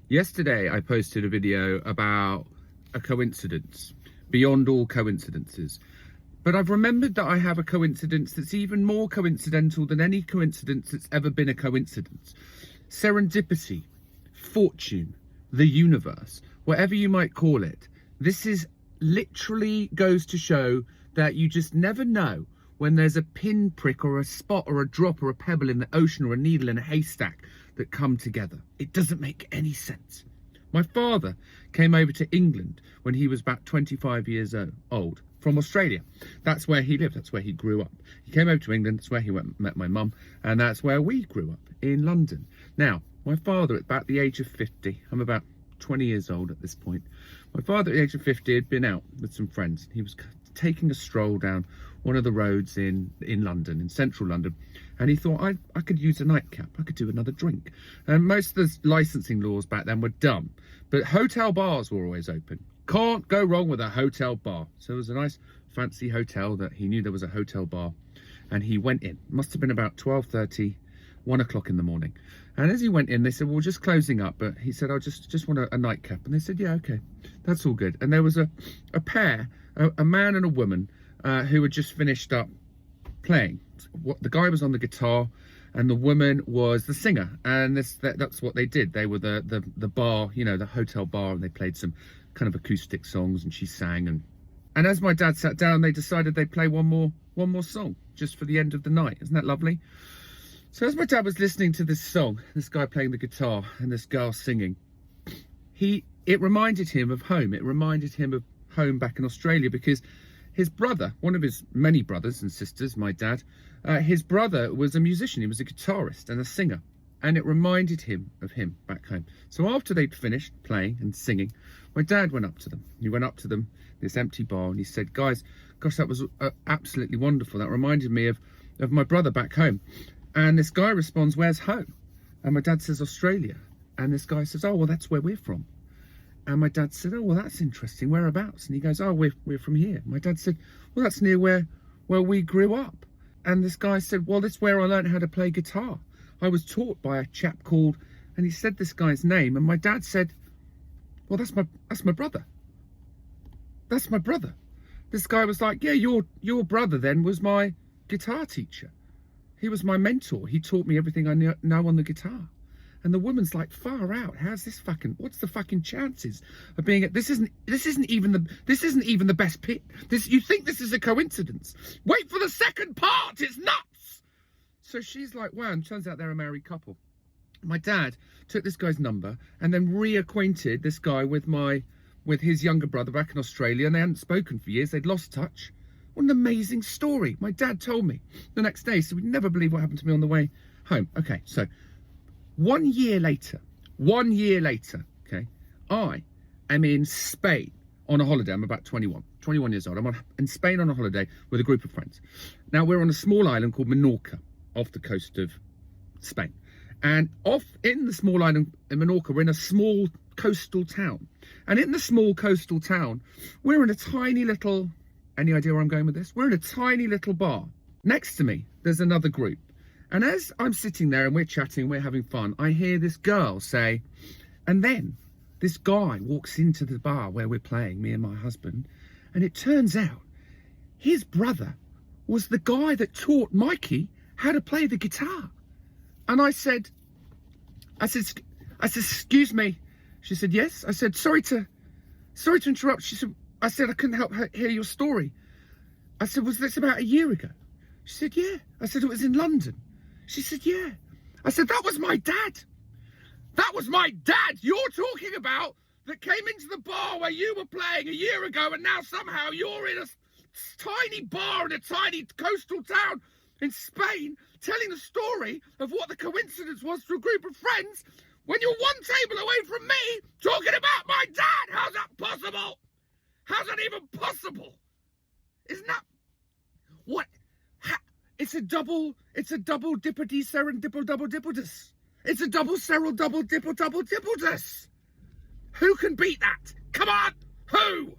Yesterday, I posted a video about a coincidence, beyond all coincidences. But I've remembered that I have a coincidence that's even more coincidental than any coincidence that's ever been a coincidence. Serendipity, fortune, the universe, whatever you might call it. This is literally goes to show that you just never know when there's a pinprick or a spot or a drop or a pebble in the ocean or a needle in a haystack that come together. It doesn't make any sense. My father came over to England when he was about 25 years old from Australia. That's where he lived. That's where he grew up. He came over to England. That's where he met my mum. And that's where we grew up, in London. Now, my father, at about the age of 50, I'm about 20 years old at this point. My father, at the age of 50, had been out with some friends. He was taking a stroll down one of the roads in London, in central London, and he thought, I could use a nightcap, I could do another drink. And most of the licensing laws back then were dumb, but hotel bars were always open. Can't go wrong with a hotel bar. So it was a nice fancy hotel that he knew there was a hotel bar, and he went in. Must have been about 12:30, 1 o'clock in the morning. And as he went in, they said, well, just closing up. But he said, I just want a nightcap. And they said, yeah, okay, that's all good. And there was a pair, a man and a woman, who had just finished up playing. The guy was on the guitar and the woman was the singer. And that's what they did. They were the bar, you know, the hotel bar, and they played some kind of acoustic songs, and she sang. And as my dad sat down, they decided they'd play one more song just for the end of the night. Isn't that lovely? So as my dad was listening to this song, this guy playing the guitar and this girl singing, it reminded him of home. It reminded him of home back in Australia, because his brother, one of his many brothers and sisters, my dad, his brother was a musician. He was a guitarist and a singer, and it reminded him of him back home. So after they'd finished playing and singing, my dad went up to them. He went up to them, this empty bar, and he said, guys, gosh, that was absolutely wonderful. That reminded me of my brother back home. And this guy responds, where's home? And my dad says, Australia. And this guy says, oh, well, that's where we're from. And my dad said, oh, well, that's interesting. Whereabouts? And he goes, oh, we're from here. My dad said, well, that's near where we grew up. And this guy said, well, that's where I learned how to play guitar. I was taught by a chap called, and he said this guy's name. And my dad said, well, that's my brother. That's my brother. This guy was like, yeah, your brother then was my guitar teacher. He was my mentor. He taught me everything I know on the guitar. And the woman's like, far out. What's the fucking chances of being at, this isn't even the best pit. You think this is a coincidence. Wait for the second part. It's nuts. So she's like, wow, and turns out they're a married couple. My dad took this guy's number and then reacquainted this guy with his younger brother back in Australia, and they hadn't spoken for years. They'd lost touch. What an amazing story. My dad told me the next day, so we'd never believe what happened to me on the way home. Okay, so 1 year later, okay, I am in Spain on a holiday. I'm about 21 years old. I'm in Spain on a holiday with a group of friends. Now, we're on a small island called Menorca off the coast of Spain. And off in the small island in Menorca, we're in a small coastal town. And in the small coastal town, we're in a tiny little... Any idea where I'm going with this? We're in a tiny little bar. Next to me, there's another group. And as I'm sitting there and we're chatting, we're having fun, I hear this girl say, and then this guy walks into the bar where we're playing, me and my husband, and it turns out his brother was the guy that taught Mikey how to play the guitar. And I said, excuse me. She said, yes. I said, sorry to interrupt. I said, I couldn't help hear your story. I said, was this about a year ago? She said, yeah. I said, it was in London. She said, yeah. I said, that was my dad. That was my dad you're talking about that came into the bar where you were playing a year ago, and now somehow you're in a tiny bar in a tiny coastal town in Spain telling the story of what the coincidence was to a group of friends when you're one table away from me talking about my dad. How's that possible? How's that even possible? Isn't that what? It's a double dippity serendipple double dippledus. It's a double serral double dippledus. Who can beat that? Come on, who?